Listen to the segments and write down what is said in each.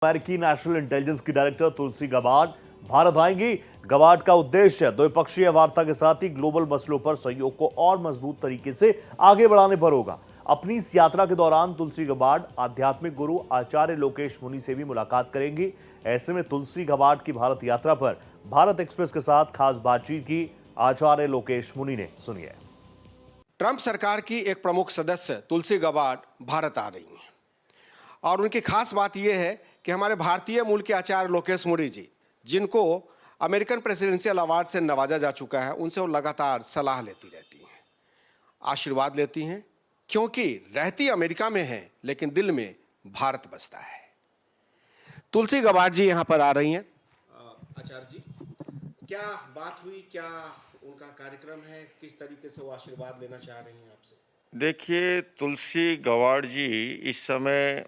अमेरिकी national intelligence की director तुलसी Gabbard Bharat आएंगी। गबार्ड का उद्देश्य द्विपक्षीय वार्ता के साथ ही ग्लोबल मसलों पर सहयोग को और मजबूत तरीके से आगे बढ़ाने पर होगा। अपनी इस यात्रा के दौरान तुलसी गबार्ड आध्यात्मिक गुरु आचार्य लोकेश मुनि से भी मुलाकात करेंगी। ऐसे में तुलसी गबार्ड की भारत यात्रा पर भारत एक्सप्रेस के साथ खास बातचीत की आचार्य लोकेश मुनि ने। सुनिए। ट्रंप सरकार की एक प्रमुख सदस्य तुलसी गबार्ड भारत आ रही हैं और उनकी खास बात यह है कि हमारे भारतीय मूल के आचार्य लोकेश मुनि जी, जिनको अमेरिकन प्रेसिडेंशियल अवार्ड से नवाजा जा चुका है, उनसे वो लगातार सलाह लेती रहती हैं, आशीर्वाद लेती हैं, क्योंकि रहती अमेरिका में हैं लेकिन दिल में भारत बसता है। तुलसी गबार्ड जी यहाँ पर आ रही हैं। आचार्य जी, क्या बात हुई, क्या उनका कार्यक्रम है, किस तरीके से वो आशीर्वाद लेना चाह रही हैं आपसे? देखिए, तुलसी गबार्ड जी इस समय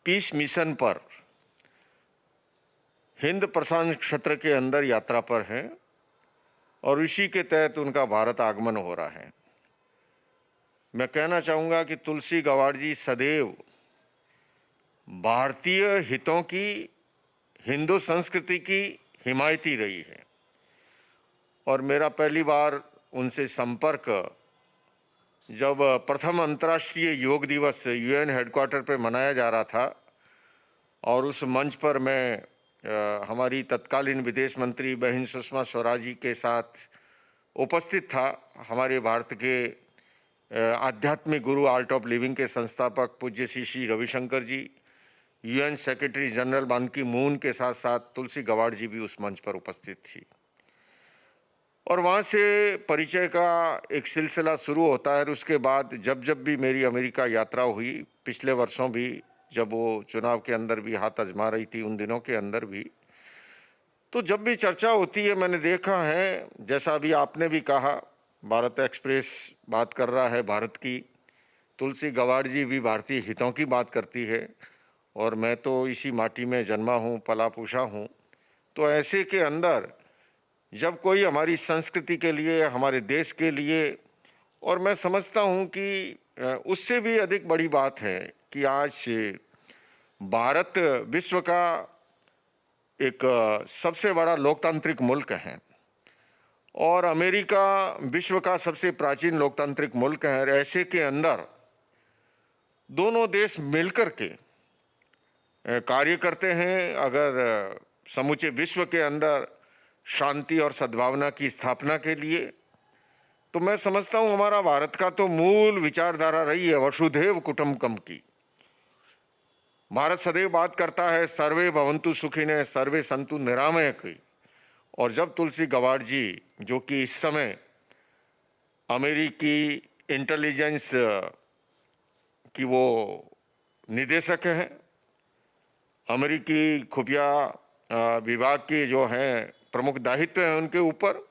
पीस मिशन पर हिंद प्रशांत क्षेत्र के अंदर यात्रा पर हैं और इसी के तहत उनका भारत आगमन हो रहा है। मैं कहना चाहूँगा कि तुलसी गबार्ड जी सदैव भारतीय हितों की, हिंदू संस्कृति की हिमायती रही है और मेरा पहली बार उनसे संपर्क जब प्रथम अंतर्राष्ट्रीय योग दिवस यूएन हेडक्वार्टर पर मनाया जा रहा था और उस मंच पर मैं हमारी तत्कालीन विदेश मंत्री बहन सुषमा स्वराज जी के साथ उपस्थित था। हमारे भारत के आध्यात्मिक गुरु आर्ट ऑफ लिविंग के संस्थापक पूज्य श्री रविशंकर जी, यूएन सेक्रेटरी जनरल बान की मून के साथ साथ तुलसी गबार्ड जी भी उस मंच पर उपस्थित थी और वहाँ से परिचय का एक सिलसिला शुरू होता है। और उसके बाद जब जब भी मेरी अमेरिका यात्रा हुई, पिछले वर्षों भी जब वो चुनाव के अंदर भी हाथ आजमा रही थी, उन दिनों के अंदर भी, तो जब भी चर्चा होती है मैंने देखा है, जैसा अभी आपने भी कहा, भारत एक्सप्रेस बात कर रहा है भारत की, तुलसी गबार्ड जी भी भारतीय हितों की बात करती है और मैं तो इसी माटी में जन्मा हूँ, पला पूछा हूँ। तो ऐसे के अंदर जब कोई हमारी संस्कृति के लिए, हमारे देश के लिए, और मैं समझता हूँ कि उससे भी अधिक बड़ी बात है कि आज भारत विश्व का एक सबसे बड़ा लोकतांत्रिक मुल्क है और अमेरिका विश्व का सबसे प्राचीन लोकतांत्रिक मुल्क है। ऐसे के अंदर दोनों देश मिलकर के कार्य करते हैं। अगर समूचे विश्व के अंदर शांति और सद्भावना की स्थापना के लिए, तो मैं समझता हूँ हमारा भारत का तो मूल विचारधारा रही है वसुधैव कुटुंबकम की। भारत सदैव बात करता है सर्वे भवन्तु सुखिनः सर्वे सन्तु निरामय की। और जब तुलसी गबार्ड जी, जो कि इस समय अमेरिकी इंटेलिजेंस की वो निदेशक हैं, अमेरिकी खुफिया विभाग के जो हैं प्रमुख दायित्व हैं उनके ऊपर,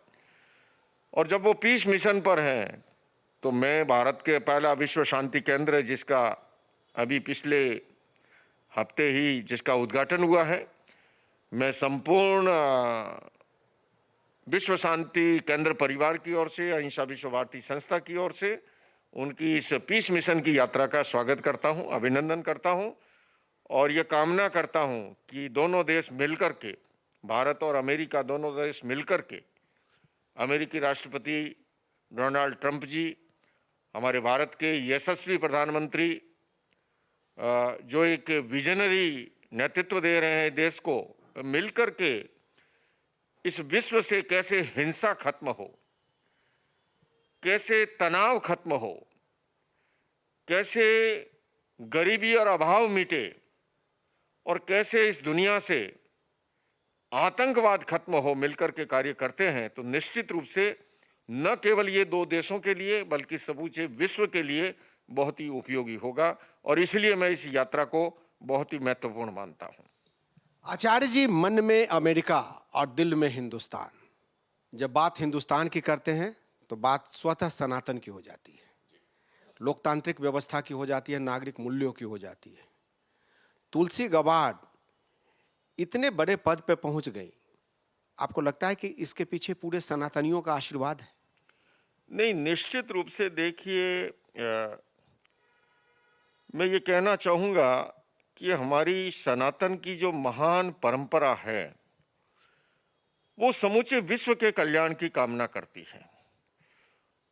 और जब वो पीस मिशन पर हैं, तो मैं भारत के पहला विश्व शांति केंद्र, जिसका अभी पिछले हफ्ते ही जिसका उद्घाटन हुआ है, मैं संपूर्ण विश्व शांति केंद्र परिवार की ओर से, अहिंसा विश्व भारती संस्था की ओर से उनकी इस पीस मिशन की यात्रा का स्वागत करता हूं, अभिनंदन करता हूं और ये कामना करता हूं कि दोनों देश मिलकर के, भारत और अमेरिका दोनों देश मिलकर के, अमेरिकी राष्ट्रपति डोनाल्ड ट्रंप जी, हमारे भारत के यशस्वी प्रधानमंत्री जो एक विजनरी नेतृत्व दे रहे हैं देश को, मिलकर के इस विश्व से कैसे हिंसा खत्म हो, कैसे तनाव खत्म हो, कैसे गरीबी और अभाव मिटे और कैसे इस दुनिया से आतंकवाद खत्म हो, मिलकर के कार्य करते हैं, तो निश्चित रूप से न केवल ये दो देशों के लिए बल्कि समूचे विश्व के लिए बहुत ही उपयोगी होगा और इसलिए मैं इस यात्रा को बहुत ही महत्वपूर्ण मानता हूं। आचार्य जी, मन में अमेरिका और दिल में हिंदुस्तान, जब बात हिंदुस्तान की करते हैं तो बात स्वतः सनातन की हो जाती है, लोकतांत्रिक व्यवस्था की हो जाती है, नागरिक मूल्यों की हो जाती है। तुलसी गबार्ड इतने बड़े पद पे पहुंच गई, आपको लगता है कि इसके पीछे पूरे सनातनियों का आशीर्वाद है? नहीं, निश्चित रूप से देखिए, मैं ये कहना चाहूँगा कि हमारी सनातन की जो महान परंपरा है वो समूचे विश्व के कल्याण की कामना करती है।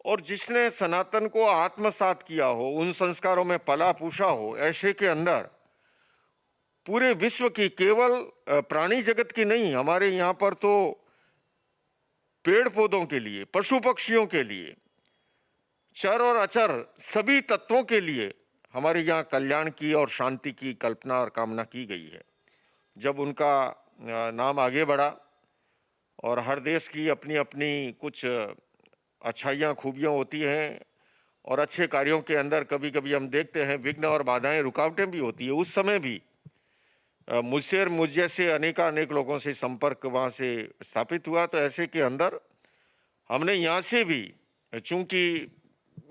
और जिसने सनातन को आत्मसात किया हो, उन संस्कारों में पला पूछा हो, ऐसे के अंदर पूरे विश्व की, केवल प्राणी जगत की नहीं, हमारे यहाँ पर तो पेड़ पौधों के लिए, पशु पक्षियों के लिए, चर और अचर सभी तत्वों के लिए हमारे यहाँ कल्याण की और शांति की कल्पना और कामना की गई है। जब उनका नाम आगे बढ़ा और हर देश की अपनी अपनी कुछ अच्छाइयाँ खूबियाँ होती हैं और अच्छे कार्यों के अंदर कभी कभी हम देखते हैं विघ्न और बाधाएं, रुकावटें भी होती है। उस समय भी मुझसे और मुझ जैसे अनेक लोगों से संपर्क वहाँ से स्थापित हुआ। तो ऐसे के अंदर हमने यहाँ से भी, चूंकि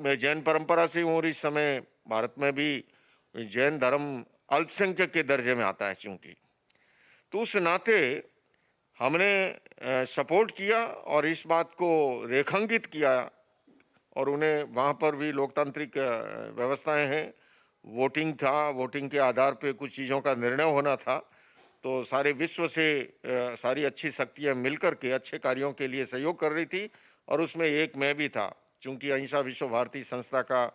मैं जैन परंपरा से हूँ और इस समय भारत में भी जैन धर्म अल्पसंख्यक के दर्जे में आता है, चूंकि तो उस नाते हमने सपोर्ट किया और इस बात को रेखांकित किया और उन्हें वहाँ पर भी लोकतांत्रिक व्यवस्थाएं हैं, वोटिंग था, वोटिंग के आधार पे कुछ चीज़ों का निर्णय होना था। तो सारे विश्व से सारी अच्छी शक्तियाँ मिलकर के अच्छे कार्यों के लिए सहयोग कर रही थी और उसमें एक मैं भी था, चूँकि अहिंसा विश्व भारती संस्था का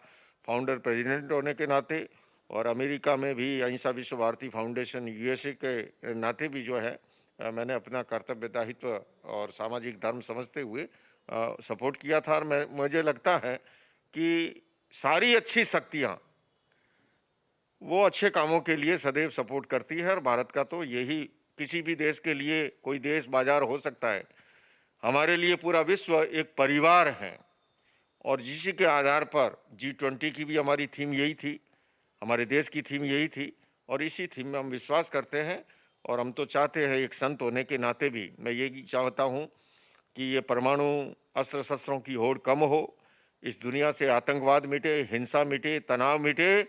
फाउंडर प्रेसिडेंट होने के नाते और अमेरिका में भी अहिंसा विश्व भारती फाउंडेशन यूएसए के नाते भी जो है मैंने अपना कर्तव्य दायित्व और सामाजिक धर्म समझते हुए सपोर्ट किया था। और मुझे लगता है कि सारी अच्छी शक्तियाँ वो अच्छे कामों के लिए सदैव सपोर्ट करती है और भारत का तो यही, किसी भी देश के लिए कोई देश बाजार हो सकता है, हमारे लिए पूरा विश्व एक परिवार है और जिसी के आधार पर G20 की भी हमारी थीम यही थी, हमारे देश की थीम यही थी और इसी थीम में हम विश्वास करते हैं। और हम तो चाहते हैं, एक संत होने के नाते भी मैं यही चाहता हूँ कि ये परमाणु अस्त्र शस्त्रों की होड़ कम हो, इस दुनिया से आतंकवाद मिटे, हिंसा मिटे, तनाव मिटे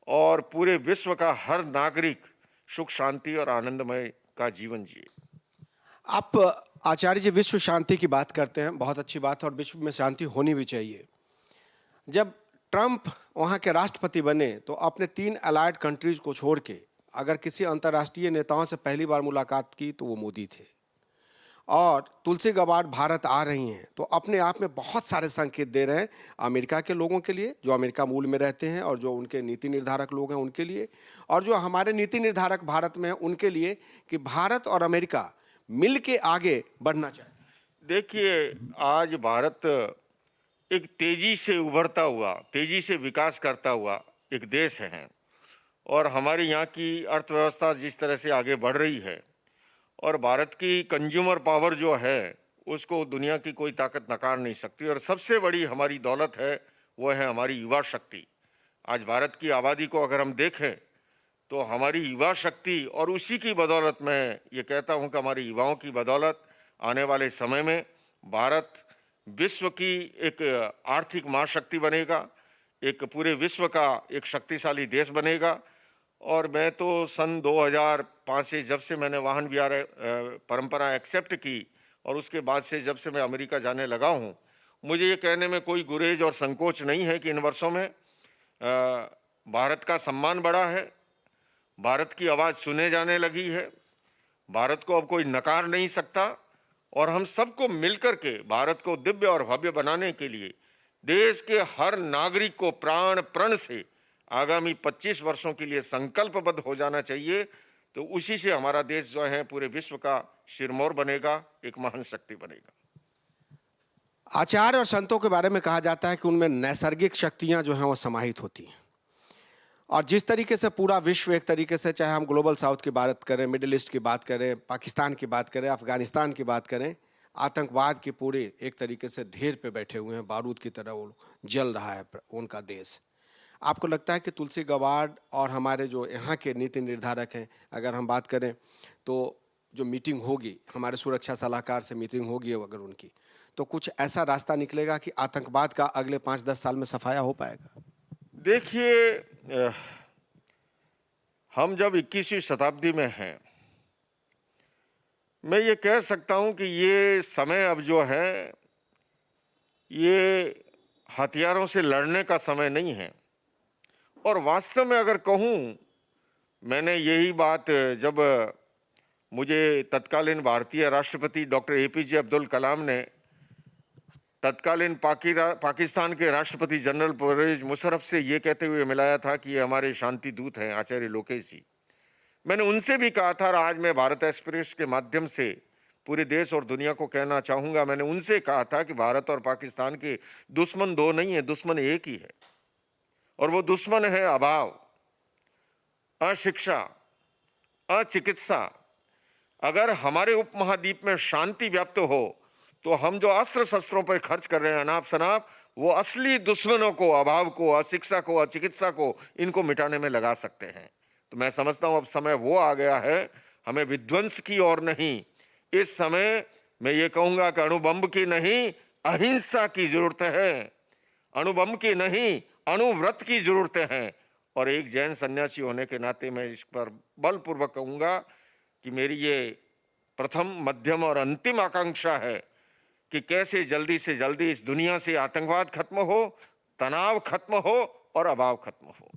और पूरे विश्व का हर नागरिक सुख शांति और आनंदमय का जीवन जिए। आप आचार्य जी विश्व शांति की बात करते हैं, बहुत अच्छी बात है और विश्व में शांति होनी भी चाहिए। जब ट्रंप वहाँ के राष्ट्रपति बने तो अपने 3 अलाइड कंट्रीज को छोड़ के अगर किसी अंतर्राष्ट्रीय नेताओं से पहली बार मुलाकात की तो वो मोदी थे। और तुलसी गाबार्ड भारत आ रही हैं तो अपने आप में बहुत सारे संकेत दे रहे हैं अमेरिका के लोगों के लिए, जो अमेरिका मूल में रहते हैं और जो उनके नीति निर्धारक लोग हैं उनके लिए, और जो हमारे नीति निर्धारक भारत में हैं उनके लिए, कि भारत और अमेरिका मिल के आगे बढ़ना चाहिए। देखिए, आज भारत एक तेजी से उभरता हुआ, तेजी से विकास करता हुआ एक देश है और हमारे यहाँ की अर्थव्यवस्था जिस तरह से आगे बढ़ रही है और भारत की कंज्यूमर पावर जो है उसको दुनिया की कोई ताकत नकार नहीं सकती। और सबसे बड़ी हमारी दौलत है वो है हमारी युवा शक्ति। आज भारत की आबादी को अगर हम देखें तो हमारी युवा शक्ति, और उसी की बदौलत मैं ये कहता हूँ कि हमारी युवाओं की बदौलत आने वाले समय में भारत विश्व की एक आर्थिक महाशक्ति बनेगा, एक पूरे विश्व का एक शक्तिशाली देश बनेगा। और मैं तो सन 2005 से जब से मैंने वाहन विहार परंपरा एक्सेप्ट की और उसके बाद से जब से मैं अमेरिका जाने लगा हूँ, मुझे ये कहने में कोई गुरेज और संकोच नहीं है कि इन वर्षों में भारत का सम्मान बढ़ा है, भारत की आवाज़ सुने जाने लगी है, भारत को अब कोई नकार नहीं सकता और हम सबको मिलकर के भारत को दिव्य और भव्य बनाने के लिए देश के हर नागरिक को प्राण प्रण से आगामी 25 वर्षों के लिए संकल्पबद्ध हो जाना चाहिए। तो उसी से हमारा देश जो है पूरे विश्व का सिरमौर बनेगा, एक महान शक्ति बनेगा। आचार्य और संतों के बारे में कहा जाता है कि उनमें नैसर्गिक शक्तियां जो हैं वो समाहित होती हैं और जिस तरीके से पूरा विश्व एक तरीके से, चाहे हम ग्लोबल साउथ की बात करें, मिडिल ईस्ट की बात करें, पाकिस्तान की बात करें, अफगानिस्तान की बात करें, आतंकवाद के पूरे एक तरीके से ढेर पे बैठे हुए हैं, बारूद की तरह वो जल रहा है उनका देश। आपको लगता है कि तुलसी गाबार्ड और हमारे जो यहाँ के नीति निर्धारक हैं, अगर हम बात करें तो जो मीटिंग होगी, हमारे सुरक्षा सलाहकार से मीटिंग होगी अगर उनकी, तो कुछ ऐसा रास्ता निकलेगा कि आतंकवाद का अगले 5-10 साल में सफाया हो पाएगा? देखिए, हम जब 21वीं शताब्दी में हैं, मैं ये कह सकता हूँ कि ये समय अब जो है ये हथियारों से लड़ने का समय नहीं है। और वास्तव में अगर कहूँ, मैंने यही बात जब मुझे तत्कालीन भारतीय राष्ट्रपति डॉक्टर एपीजे अब्दुल कलाम ने तत्कालीन पाकिस्तान के राष्ट्रपति जनरल परवेज मुशर्रफ से ये कहते हुए मिलाया था कि ये हमारे शांति दूत हैं आचार्य लोकेश जी, मैंने उनसे भी कहा था और आज मैं भारत एक्सप्रेस के माध्यम से पूरे देश और दुनिया को कहना चाहूंगा, मैंने उनसे कहा था कि भारत और पाकिस्तान के दुश्मन दो नहीं है, दुश्मन एक ही है और वो दुश्मन है अभाव, अशिक्षा, अचिकित्सा। अगर हमारे उपमहाद्वीप में शांति व्याप्त हो तो हम जो अस्त्र शस्त्रों पर खर्च कर रहे हैं अनाप शनाप, वो असली दुश्मनों को, अभाव को, अशिक्षा को, अचिकित्सा को, इनको मिटाने में लगा सकते हैं। तो मैं समझता हूं अब समय वो आ गया है, हमें विध्वंस की ओर नहीं, इस समय मैं ये कहूंगा कि अणुबम की नहीं अहिंसा की जरूरत है, अणुबम की नहीं अणुव्रत की जरूरत है। और एक जैन सन्यासी होने के नाते मैं इस पर बलपूर्वक कहूंगा कि मेरी ये प्रथम, मध्यम और अंतिम आकांक्षा है कि कैसे जल्दी से जल्दी इस दुनिया से आतंकवाद खत्म हो, तनाव खत्म हो और अभाव खत्म हो।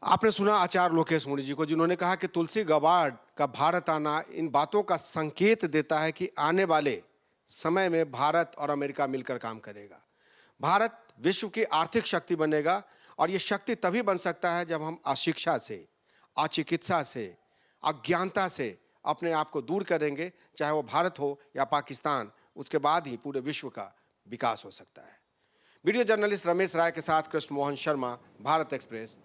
आपने सुना आचार्य लोकेश मुनि जी को, जिन्होंने कहा कि तुलसी गाबार्ड का भारत आना इन बातों का संकेत देता है कि आने वाले समय में भारत और अमेरिका मिलकर काम करेगा। भारत विश्व की आर्थिक शक्ति बनेगा और ये शक्ति तभी बन सकता है जब हम अशिक्षा से, अचिकित्सा से, अज्ञानता से अपने आप को दूर करेंगे, चाहे वो भारत हो या पाकिस्तान, उसके बाद ही पूरे विश्व का विकास हो सकता है। वीडियो जर्नलिस्ट रमेश राय के साथ कृष्ण मोहन शर्मा, भारत एक्सप्रेस।